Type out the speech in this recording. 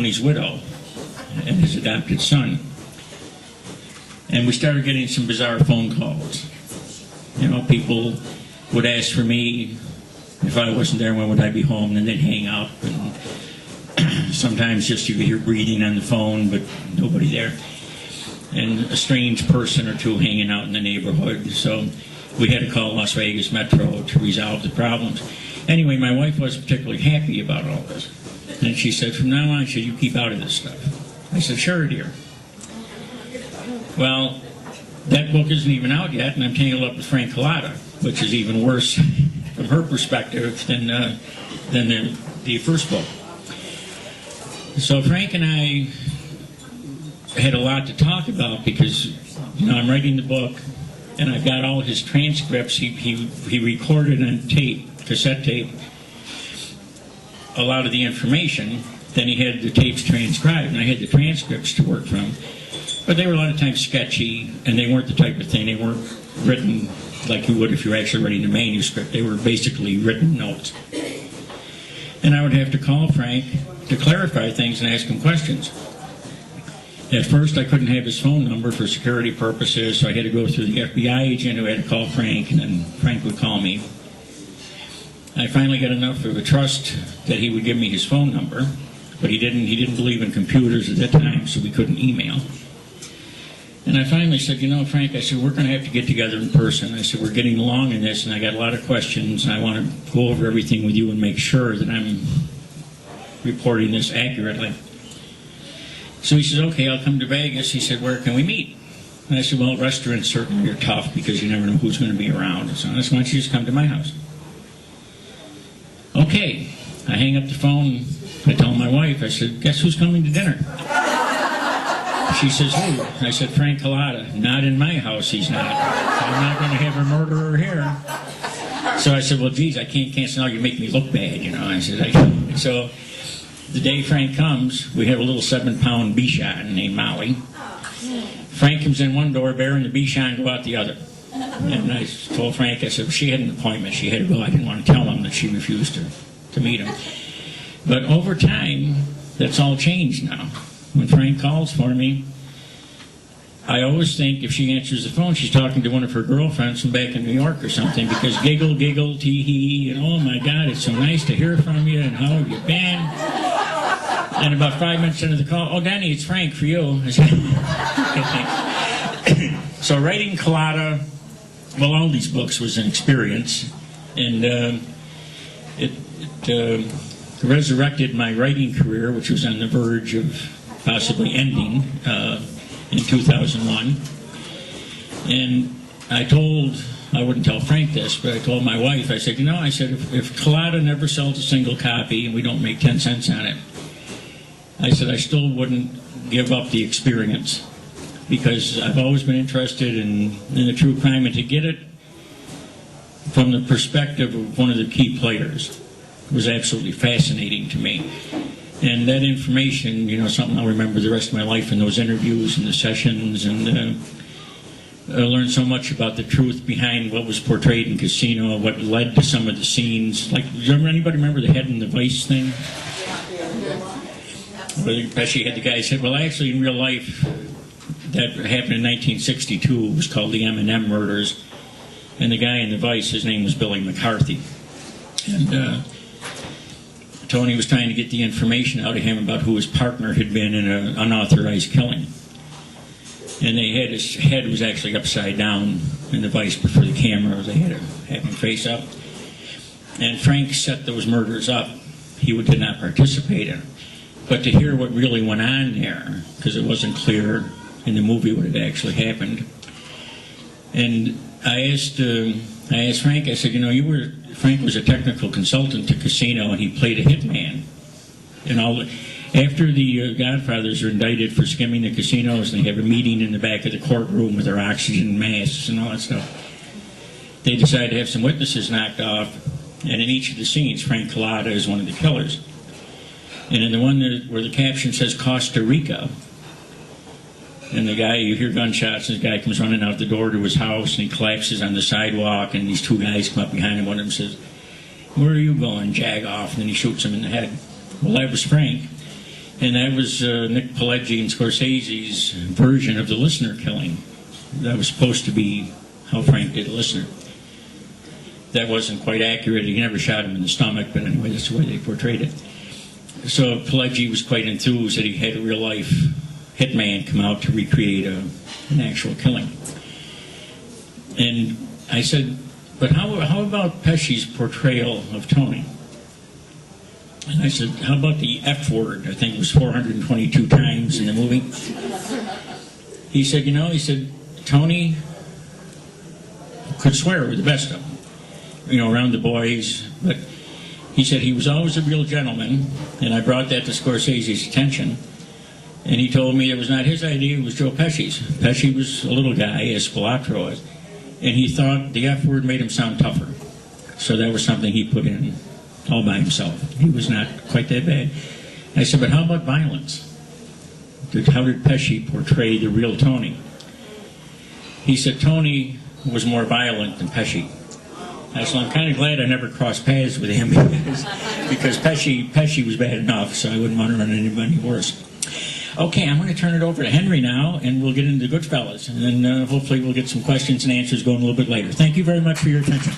Tony's widow and his adopted son. And we started getting some bizarre phone calls. You know, people would ask for me. If I wasn't there, when would I be home? And they'd hang up. And sometimes just you could hear breathing on the phone, but nobody there. And a strange person or two hanging out in the neighborhood. So we had to call Las Vegas Metro to resolve the problems. Anyway, my wife wasn't particularly happy about all this. And she said, from now on, should you keep out of this stuff? I said, sure, dear. Well, that book isn't even out yet, and I'm tangled up with Frank Cullotta, which is even worse from her perspective than the first book. So Frank and I had a lot to talk about because, you know, I'm writing the book, and I've got all his transcripts. He recorded on tape, cassette tape, a lot of the information. Then he had the tapes transcribed, and I had the transcripts to work from. But they were a lot of times sketchy, and they weren't the type of thing. They weren't written like you would if you were actually writing a manuscript. They were basically written notes. And I would have to call Frank to clarify things and ask him questions. At first, I couldn't have his phone number for security purposes, so I had to go through the FBI agent who had to call Frank, and then Frank would call me. I finally got enough of a trust that he would give me his phone number, but he didn't believe in computers at that time, so we couldn't email. And I finally said, you know, Frank, I said, we're going to have to get together in person. I said, we're getting along in this, and I got a lot of questions, and I want to go over everything with you and make sure that I'm reporting this accurately. So he says, okay, I'll come to Vegas. He said, where can we meet? And I said, well, restaurants certainly are tough because you never know who's going to be around. And so I said, why don't you just come to my house? Okay. I hang up the phone. I tell my wife, I said, guess who's coming to dinner? She says, who? I said, Frank Cullotta. Not in my house, he's not. I'm not going to have a murderer here. So I said, well, geez, I can't cancel now. You make me look bad, you know. I said, so the day Frank comes, we have a little 7-pound Bichon named Molly. Frank comes in one door, Bear and the Bichon go out the other. And I told Frank, I said, well, she had an appointment. She had to go. I didn't want to tell him that she refused to meet him. But over time, that's all changed now. When Frank calls for me, I always think if she answers the phone, she's talking to one of her girlfriends from back in New York or something, because giggle, giggle, tee-hee, and oh my God, it's so nice to hear from you, and how have you been? And about 5 minutes into the call, oh, Danny, it's Frank for you. I said, okay, thanks. So writing Cullotta, well, all these books was an experience, and it resurrected my writing career, which was on the verge of possibly ending in 2001. And I wouldn't tell Frank this, but I told my wife, I said, you know, I said, if Cullotta never sells a single copy and we don't make 10 cents on it, I said, I still wouldn't give up the experience, because I've always been interested in the true crime, and to get it from the perspective of one of the key players was absolutely fascinating to me. And that information, you know, something I'll remember the rest of my life in those interviews and the sessions, and I learned so much about the truth behind what was portrayed in Casino, what led to some of the scenes. Like, anybody remember the Head in the Vice thing? Pesci had the guy said, well, actually, in real life, that happened in 1962. It was called the M&M murders. And the guy in the Vice, his name was Billy McCarthy. And Tony was trying to get the information out of him about who his partner had been in an unauthorized killing. And they had his head was actually upside down in the Vice before the camera. They had to have him face up. And Frank set those murders up. He did not participate in them. But to hear what really went on there, because it wasn't clear in the movie what had actually happened. And I asked Frank, I said, you know, Frank was a technical consultant to Casino, and he played a hitman. And after the Godfathers are indicted for skimming the casinos, and they have a meeting in the back of the courtroom with their oxygen masks and all that stuff, they decided to have some witnesses knocked off, and in each of the scenes, Frank Cullotta is one of the killers. And in the one where the caption says Costa Rica, and the guy, you hear gunshots, and this guy comes running out the door to his house, and he collapses on the sidewalk, and these two guys come up behind him. One of them says, where are you going, jag off? And then he shoots him in the head. Well, that was Frank. And that was Nick Pileggi and Scorsese's version of the Listener killing. That was supposed to be how Frank did Listener. That wasn't quite accurate. He never shot him in the stomach, but anyway, that's the way they portrayed it. So Pileggi was quite enthused that he had a real-life hitman come out to recreate an actual killing. And I said, but how about Pesci's portrayal of Tony? And I said, how about the F word? I think it was 422 times in the movie. He said, Tony could swear with the best of them, around the boys. But he said he was always a real gentleman, and I brought that to Scorsese's attention. And he told me it was not his idea, it was Joe Pesci's. Pesci was a little guy, as Spilatro was, and he thought the F word made him sound tougher. So that was something he put in all by himself. He was not quite that bad. I said, but how about violence? How did Pesci portray the real Tony? He said Tony was more violent than Pesci. I said, I'm kind of glad I never crossed paths with him because Pesci was bad enough, so I wouldn't want to run anybody worse. Okay, I'm going to turn it over to Henry now, and we'll get into Goodfellas, and then hopefully we'll get some questions and answers going a little bit later. Thank you very much for your attention.